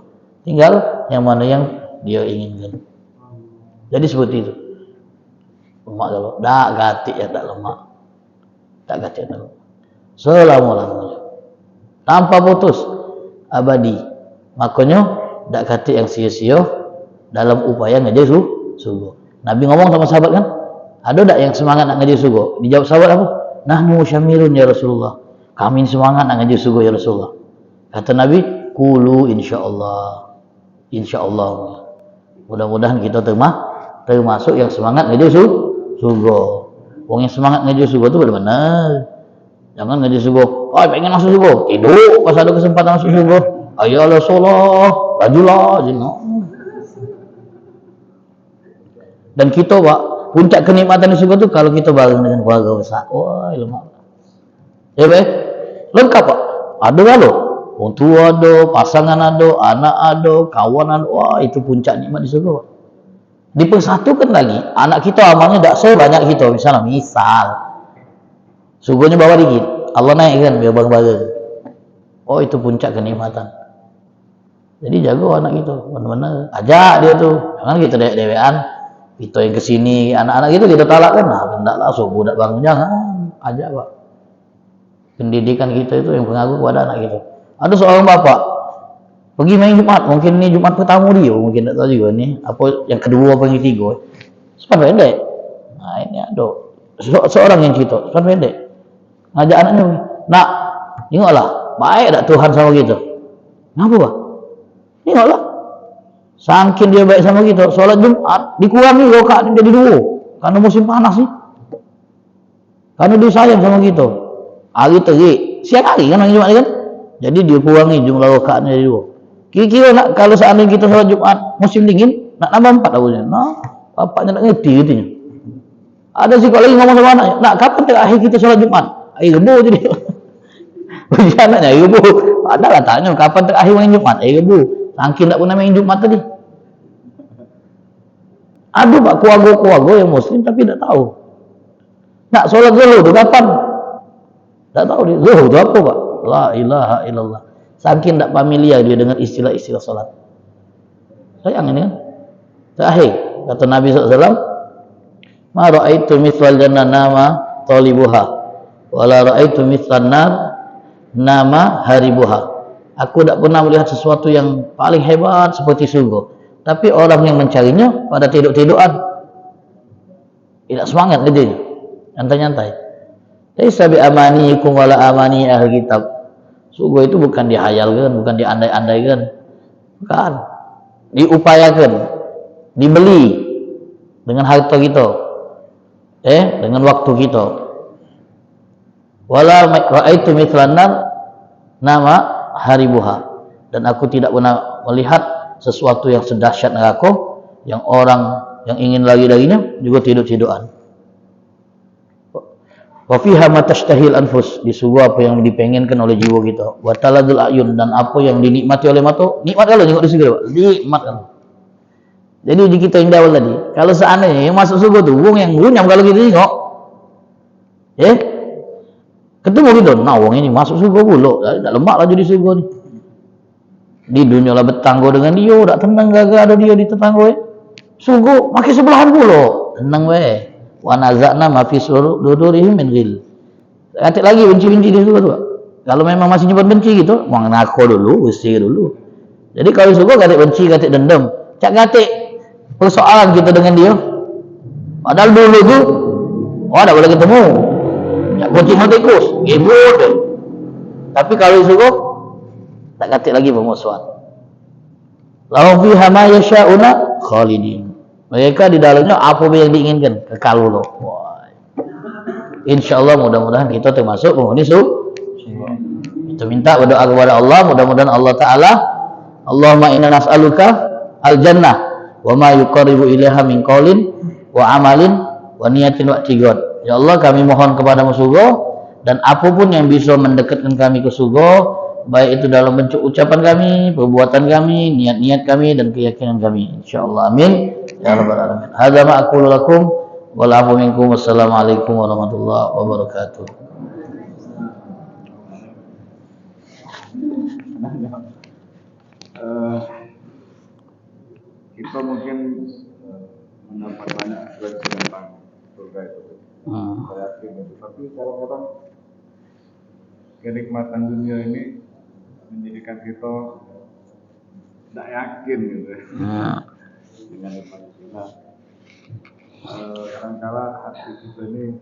Tinggal yang mana yang dia inginkan. Jadi seperti itu. Lemak kalau tak gatik ya tak lemak. Tak gatik tak lemak. Selama-lamanya. Tanpa putus. Abadi. Makanya tak gatik yang sia-sia dalam upaya ngejar surga. Nabi ngomong sama sahabat kan? Ada tak yang semangat nak ngejar surga? Dijawab sahabat apa? Nahnu syamirun ya Rasulullah. Kami semangat nak ngejar surga ya Rasulullah. Kata Nabi, qulu insyaallah. Insyaallah. Mudah-mudahan kita termasuk yang semangat ngejar surga. Wong yang semangat ngejar surga itu benar-benar. Jangan ngejar surga. Oh, pengen masuk surga. Tidur pas ada kesempatan masuk surga. Ayo Rasulullah, rajulah jino. Dan kita Pak, puncak kenikmatan di surga itu kalau kita bareng dengan keluarga besar. Wah, lemak. Ya baik. Lengkap Pak. Ada kalau orang tua ada, pasangan ada, anak ada, kawan ada. Wah, itu puncak nikmat di surga Pak. Dipersatukan lagi. Anak kita amalnya tak sebanyak kita. Misal. Surganya bawah dikit. Allah naikkan biar bareng-bareng. Oh, itu puncak kenikmatan. Jadi jago anak kita. Benar-benar. Ajak dia tuh. Jangan kita dewek-dewekan. Kita yang kesini, anak-anak itu kita talakkan, nah hendaklah subuh tak bangun, jangan, ajak Pak. Pendidikan kita itu yang pengaruh kepada anak kita. Ada seorang bapak pergi main Jumat, mungkin ini Jumat pertama dia, mungkin tak tahu juga nih, apa yang kedua apa yang ketiga, sepan pendek. Nah ini ada seorang yang cerita, sepan pendek, ngajak anaknya, nak, tengoklah, baik tak Tuhan sama kita. Kenapa Pak? Tengoklah. Saking dia baik sama kita, sholat Jumat dikurangi rakaat jadi 2 karena musim panas sih. Karena dia sayang sama kita. Hari terik, siang hari kan hari Jumat kan? Jadi dia kurangi jumlah rakaatnya jadi 2. Kira-kira nak kalau seandainya kita sholat Jumat musim dingin, nak nambah 4 tahunnya. Nah, bapaknya nak ngerti katanya. Ada sih kalau lagi ngomong sama anaknya, nak kapan terakhir kita sholat Jumat? Hari Rabu jadi. Bagi anaknya hari Rabu. Adalah tanya kapan terakhir main Jumat? Hari Rabu. Saking tak pernah main Jumat tadi. Ada Pak keluarga-keluarga yang muslim tapi tak tahu. Nak sholat zuhur itu kapan? Tak tahu dia. Zuhur itu apa Pak? La ilaha illallah. Saking tak familiar dia dengan istilah-istilah sholat. Sayang ini kan. Terakhir kata Nabi SAW, ma ra'aitu mithwal jannah nama talibuha wa la ra'aitu mithlan nar nama haribuha. Aku tak pernah melihat sesuatu yang paling hebat seperti surga. Tapi orang yang mencarinya pada tidur-tiduran. Tidak semangat kerjanya. Nyantai-nyantai. Laisa bi amaniikum wala amani ahli kitab. Surga itu bukan dihayalkan, bukan diandai-andaikan. Bukan. Diupayakan. Dibeli dengan harta kita. Dengan waktu kita. Wala ra'aitu mithlan nar nama haribuha, dan aku tidak pernah melihat sesuatu yang sedahsyat neraka yang orang yang ingin lagi darinya juga tidur-tiduran. Wa fiha ma tashtahil anfus, di surga apa yang dipengenkan oleh jiwa kita. Wa taladul ayun, dan apa yang dinikmati oleh mata. Nikmat kalau tengok di surga Pak. Nikmat kalau. Jadi di kita yang awal tadi, kalau seandainya yang masuk surga tu wong yang runyam kalau kita tengok. Ketemu gitu, nah wong ini masuk surga pula, tak lemak lah jadi surga ni. Di dunia lah bertangga dengan dia, tak tenang gagal ada dia di tetangga. Surga makin sebelahan pula, tenang weh. wa naza'na ma fi sudurihim min ghil. Katik lagi benci-benci di surga tuh. Kalau memang masih nyimpan benci gitu, mau ngaku dulu, usir dulu. Jadi kalau surga katik benci, katik dendam, cak katik persoalan kita dengan dia. Padahal dulu tuh, oh tidak boleh ketemu. Cak kucing mau tikus, ribut. Tapi kalau surga tak katik lagi permusuhan. Lahum fiha ma yasha'una khalidin. Mereka di dalamnya apa yang diinginkan, kekal dulu. Insyaallah mudah-mudahan kita termasuk penghuni surga. Kita minta berdoa kepada Allah, mudah-mudahan Allah Ta'ala, Allahumma inna nas'aluka al-jannah wa ma yuqarribu ilaiha min qaulin wa amalin wa niyatin wa i'tiqad. Ya Allah, kami mohon kepadamu surga dan apapun yang bisa mendekatkan kami ke surga, baik itu dalam bentuk ucapan kami, perbuatan kami, niat-niat kami dan keyakinan kami. Insyaallah. Amin ya rabbal alamin. Hadza ma aqulu lakum wal afu minkum. Wassalamualaikum warahmatullahi wabarakatuh. Kita mungkin mendapat banyak refleksi tentang surga itu. Saya yakin itu. Tapi kadang-kadang kenikmatan dunia ini menjadikan kita tidak yakin gitu. Dengan nikmat dunia. Kadang-kala hati kita ini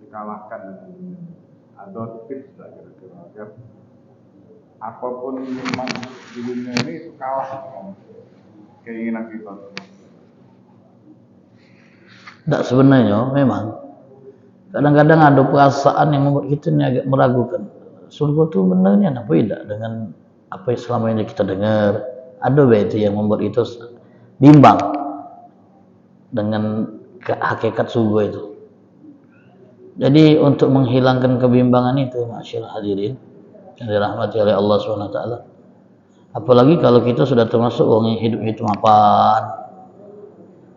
dikalahkan dengan dunia. Ada tips lah kira-kira agar apapun nikmat di dunia ini itu kalah dengan keinginan kita. Tidak, sebenarnya memang kadang-kadang ada perasaan yang membuat kita ini agak meragukan. Surga itu benarnya apa tidak dengan apa yang selama ini kita dengar. Ada itu yang membuat itu bimbang dengan hakikat surga itu. Jadi untuk menghilangkan kebimbangan itu, masyaallah hadirin yang dirahmati oleh Allah SWT, apalagi kalau kita sudah termasuk orang yang hidup mapan,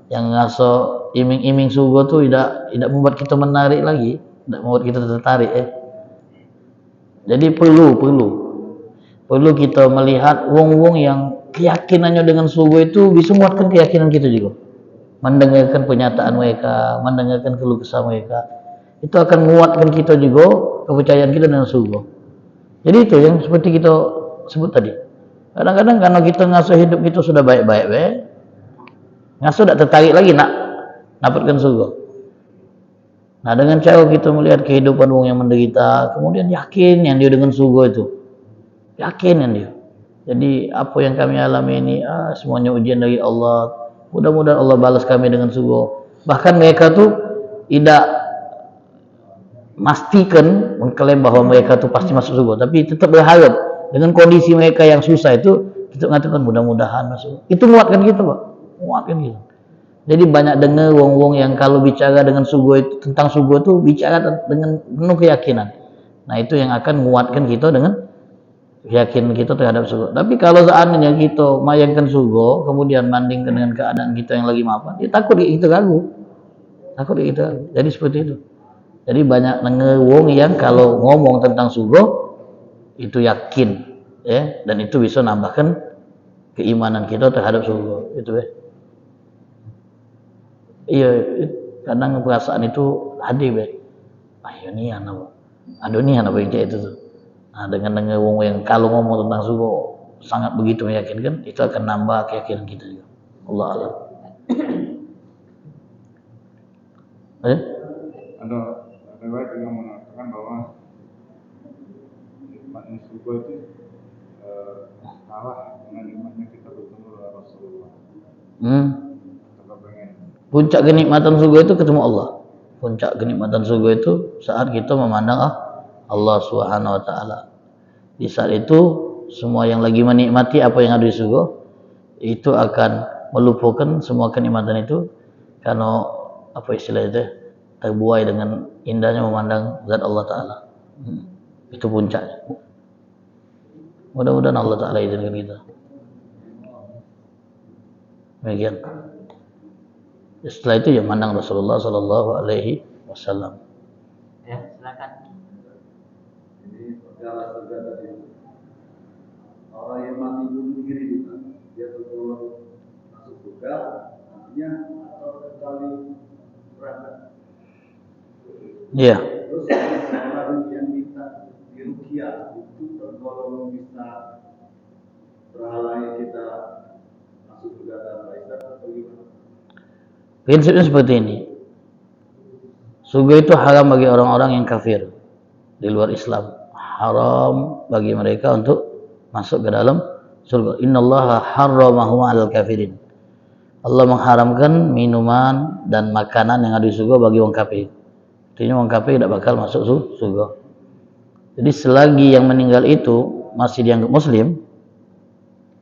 yang ngaso iming-iming surga tuh tidak membuat kita menarik lagi, tidak membuat kita tertarik. Jadi perlu kita melihat wong-wong yang keyakinannya dengan surga itu bisa menguatkan keyakinan kita juga. Mendengarkan pernyataan mereka, mendengarkan keluh kesah mereka, itu akan menguatkan kita juga kepercayaan kita dengan surga. Jadi itu yang seperti kita sebut tadi. Kadang-kadang karena kita ngasuh hidup kita sudah baik-baik, ngasuh tidak tertarik lagi nak dapatkan surga. Nah, dengan cara kita melihat kehidupan orang yang menderita, kemudian yakin yang dia dengan surga itu, yakin yang dia. Jadi apa yang kami alami ini, semuanya ujian dari Allah. Mudah-mudahan Allah balas kami dengan surga. Bahkan mereka tuh tidak memastikan mengklaim bahwa mereka tuh pasti masuk surga, tapi tetap berharap dengan kondisi mereka yang susah itu, kita mengatakan mudah-mudahan masuk. Itu menguatkan kita, Pak. Menguatkan kita. Jadi banyak dengar wong-wong yang kalau bicara dengan surga itu, tentang surga itu bicara dengan penuh keyakinan. Nah, itu yang akan menguatkan kita dengan keyakinan kita terhadap surga. Tapi kalau seandainya kita mayangkan surga, kemudian bandingkan dengan keadaan kita yang lagi mapan, ya takut kita ragu. Takut kita ragu. Jadi seperti itu. Jadi banyak dengar wong yang kalau ngomong tentang surga itu yakin, ya, dan itu bisa nambahkan keimanan kita terhadap surga. Itu ya. Iya, kadang perasaan itu hadir, be. Ayo nih anak, aduh nih anak baik itu tuh. Nah, dengan dengar wong yang kalau ngomong tentang surga sangat begitu meyakinkan, itu akan nambah keyakinan kita juga. Allah alam. Ada riwayat yang mengatakan bahwa nikmatnya surga itu kalah dengan nikmatnya kita bertemu dengan Rasulullah. Puncak kenikmatan surga itu ketemu Allah. Puncak kenikmatan surga itu saat kita memandang Allah Subhanahu wa taala. Di saat itu semua yang lagi menikmati apa yang ada di surga itu akan melupakan semua kenikmatan itu karena apa istilahnya terbuai dengan indahnya memandang zat Allah Ta'ala. Itu puncaknya. Mudah-mudahan Allah Ta'ala izinkan kita. Demikian. Setelah itu ya mandang Rasulullah Sallallahu Alaihi Wasallam. Ya, silakan. Jadi segala surga tadi orang yang mati bunuh diri juga dia betul masuk surga, artinya atau kecuali neraka. Iya. Terus orang yang minta diruqyah itu tergolong bisa berhalangi kita masuk surga tanpa hisab atau gimana? Prinsipnya seperti ini. Surga itu haram bagi orang-orang yang kafir di luar Islam. Haram bagi mereka untuk masuk ke dalam surga. Innallaha harramahu 'alal kafirin. Allah mengharamkan minuman dan makanan yang ada di surga bagi orang kafir. Artinya orang kafir tidak bakal masuk surga. Jadi selagi yang meninggal itu masih dianggap muslim,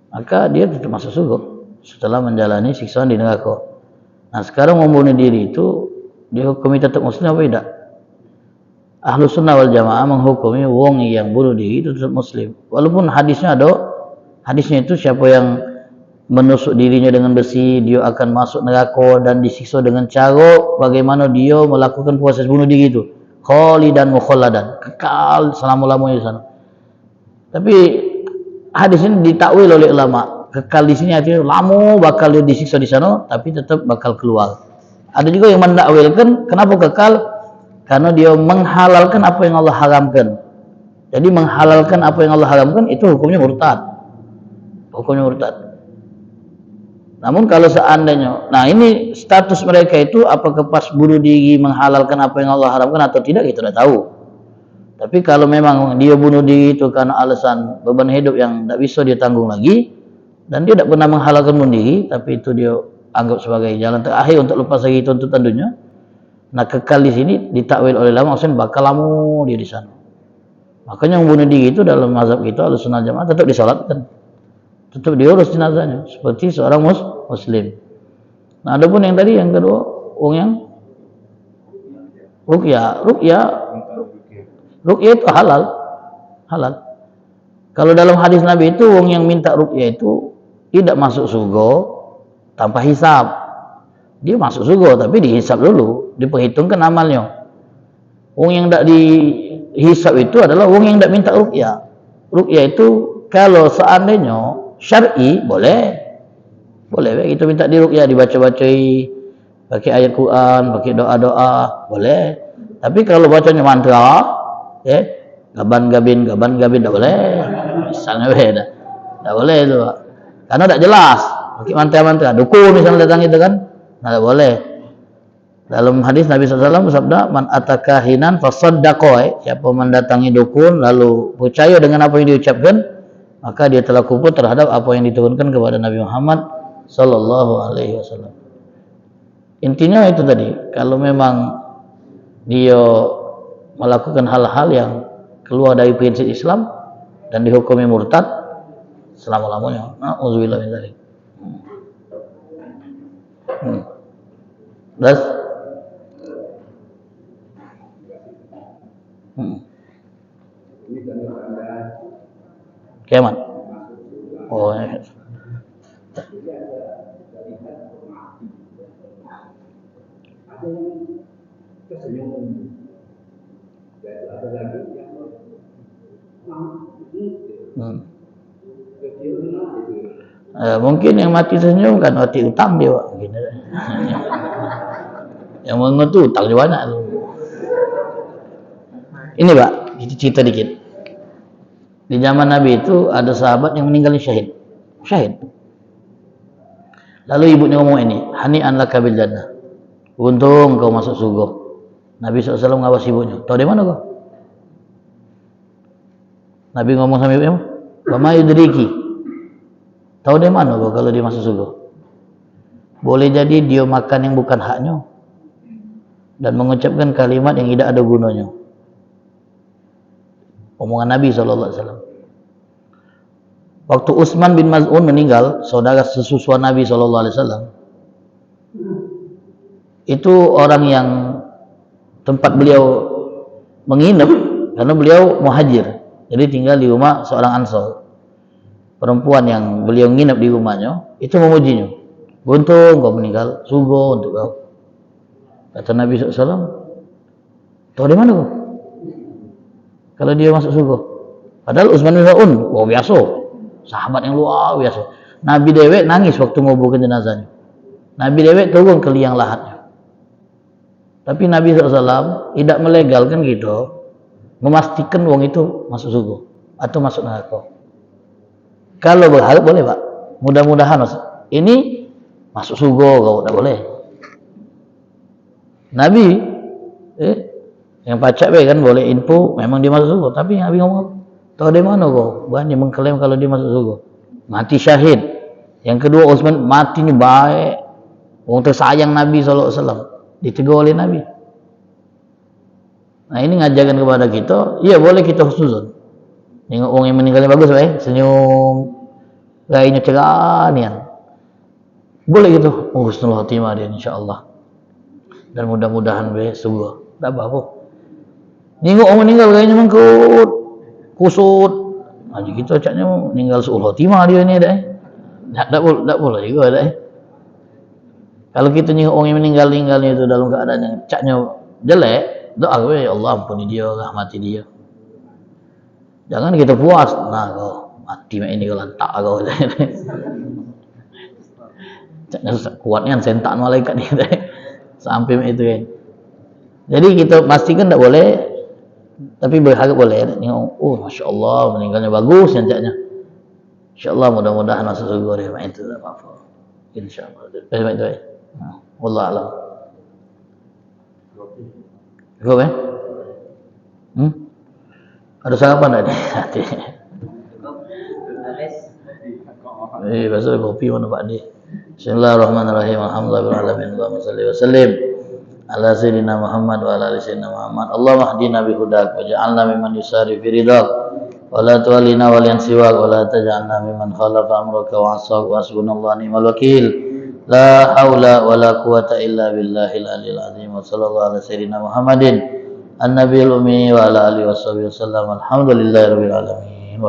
maka dia tetap masuk surga setelah menjalani siksaan di neraka. Nah, sekarang membunuh diri itu dihukumi tetap muslim apa tidak? Ahlus sunnah wal jamaah menghukumi wong yang bunuh diri itu tetap muslim. Walaupun hadisnya itu siapa yang menusuk dirinya dengan besi, dia akan masuk neraka dan disiksa dengan cara bagaimana dia melakukan proses bunuh diri itu. Khalidan mukhalladan, kekal selama-lamanya di sana. Tapi hadis ini ditakwil oleh ulama. Kekal di sini artinya lama bakal dia disiksa di sana, tapi tetap bakal keluar. Ada juga yang mendakwilkan kenapa kekal? Karena dia menghalalkan apa yang Allah haramkan. Jadi menghalalkan apa yang Allah haramkan itu hukumnya murtad. Hukumnya murtad. Namun kalau seandainya, nah ini status mereka itu apakah pas bunuh diri menghalalkan apa yang Allah haramkan atau tidak, kita tidak tahu. Tapi kalau memang dia bunuh diri itu karena alasan beban hidup yang tidak bisa dia tanggung lagi, dan dia tidak pernah menghalalkan bunuh diri, tapi itu dia anggap sebagai jalan terakhir untuk lepas dari tuntutan dunia. Nah, kekal di sini ditakwil oleh ulama maksudnya bakal lama dia di sana. Makanya yang bunuh diri itu dalam mazhab kita Ahlussunnah Jamaah tetap disalatkan. Tetap diurus jenazahnya seperti seorang muslim. Nah, adapun yang tadi yang kedua, wong yang ruqyah itu halal. Kalau dalam hadis Nabi itu wong yang minta ruqyah itu tidak masuk surga tanpa hisab. Dia masuk surga tapi dihisab dulu, diperhitungkan amalnya. Wong yang tidak dihisab itu adalah wong yang tidak minta ruqyah. Ruqyah itu kalau seandainya syar'i boleh kita minta diruqyah, dibaca-bacai pakai ayat Quran, pakai doa-doa boleh. Tapi kalau bacanya mantra, gaban gabin tidak boleh. Misalnya tidak boleh itu, Pak. Karena tidak jelas. Pakai mantra-mantra, dukun misalnya datang itu kan, tidak boleh. Dalam hadis Nabi SAW bersabda, man atakahinan fasaddaqa, siapa mendatangi dukun lalu percaya dengan apa yang diucapkan, maka dia telah kufur terhadap apa yang diturunkan kepada Nabi Muhammad sallallahu alaihi wasallam. Intinya itu tadi, kalau memang dia melakukan hal-hal yang keluar dari prinsip Islam dan dihukumi murtad selama-lamanya. Nauzubillah min dzalik. Terus kiamat. Oh, ya. Mungkin yang mati senyum kan mati utang dia, Pak. Begini. Yang mengetu utang di mana tuh? Ini, Pak, cerita dikit. Di zaman Nabi itu ada sahabat yang meninggal syahid. Lalu ibunya ngomong ini, hani'an laka bil jannah. Untung kau masuk surga. Nabi SAW ngawas ibunya. Tahu di mana kau? Nabi ngomong sama ibunya, wa ma yudriki. Tahu di mana kau kalau dia masuk surga? Boleh jadi dia makan yang bukan haknya dan mengucapkan kalimat yang tidak ada gunanya. Omongan Nabi SAW. Waktu Utsman bin Maz'un meninggal, saudara sesusuan Nabi SAW, itu orang yang tempat beliau menginap karena beliau muhajir, jadi tinggal di rumah seorang Ansor. Perempuan yang beliau menginap di rumahnya itu memujinya. Untung kau meninggal, surga untuk kau. Kata Nabi SAW, tahu di mana kau? Kalau dia masuk surga. Padahal Utsman bin Maz'un, wah biasa, sahabat yang luar biasa. Nabi dewek nangis waktu nguburkan jenazahnya. Nabi dewek turun ke liang lahatnya. Tapi Nabi SAW tidak melegalkan gitu, memastikan wong itu masuk surga atau masuk neraka. Kalau berharap boleh Pak, mudah-mudahan ini masuk surga kau tidak boleh. Nabi yang pacak kan boleh info memang dia masuk surga, tapi Nabi ngomong tahu dari mana kau berani mengklaim kalau dia masuk surga? Mati syahid. Yang kedua Utsman matinya baik, wong tersayang Nabi SAW ditegur oleh Nabi. Nah ini ngajarkan kepada kita, iya boleh kita husnuzon. Nengok orang yang meninggalnya bagus, senyum, gayanya cerah nian. Boleh gitu, husnul khotimah dia insyaallah. Dan mudah-mudahan surga. Tak apa-apa. Nengok orang meninggal gayanya mengkut, kusut. Nah kita caknya meninggal suul khotimah dia ni dah. Tak boleh juga dah. Kalau kita nengok orang yang meninggal itu dalam keadaan yang caknya jelek, doa ya Allah ampuni dia, rahmati dia. Jangan kita puas, nah kau mati mak ini kau lantak kau. Caknya kuatnya sentak malaikat ni sampai mak itu kan. Jadi kita pastikan tak boleh, tapi berharap boleh. Tengok, oh masya Allah meninggalnya bagus yang caknya. InsyaAllah mudah-mudahan masuk surga dia mak itu tak apa-apa. InsyaAllah. Baik itu. Wallah alam. Cukup Ada sarapan tak ni? Pasal kopi mana Pak Di? Bismillahirrahmanirrahim. Alhamdulillahirrahmanirrahim. Allahumma salli wa sallim ala sayyidina Muhammad wa ala ali sayyidina Muhammad. Allahumma hdina bi hudak wa ja'alna mimman yusari fi ridak wa la tuwallina waliyan siwak wa la taj'alna mimman khalafa amraka wa asak wa hasbunallahu ni'mal wakil. La haula wa la quwata illa billahil aliyil azim. Wa sallallahu ala sayyidina Muhammadin an-nabiyil ummi wa ala alihi washabihi wasallam. Alhamdulillahirabbil alamin.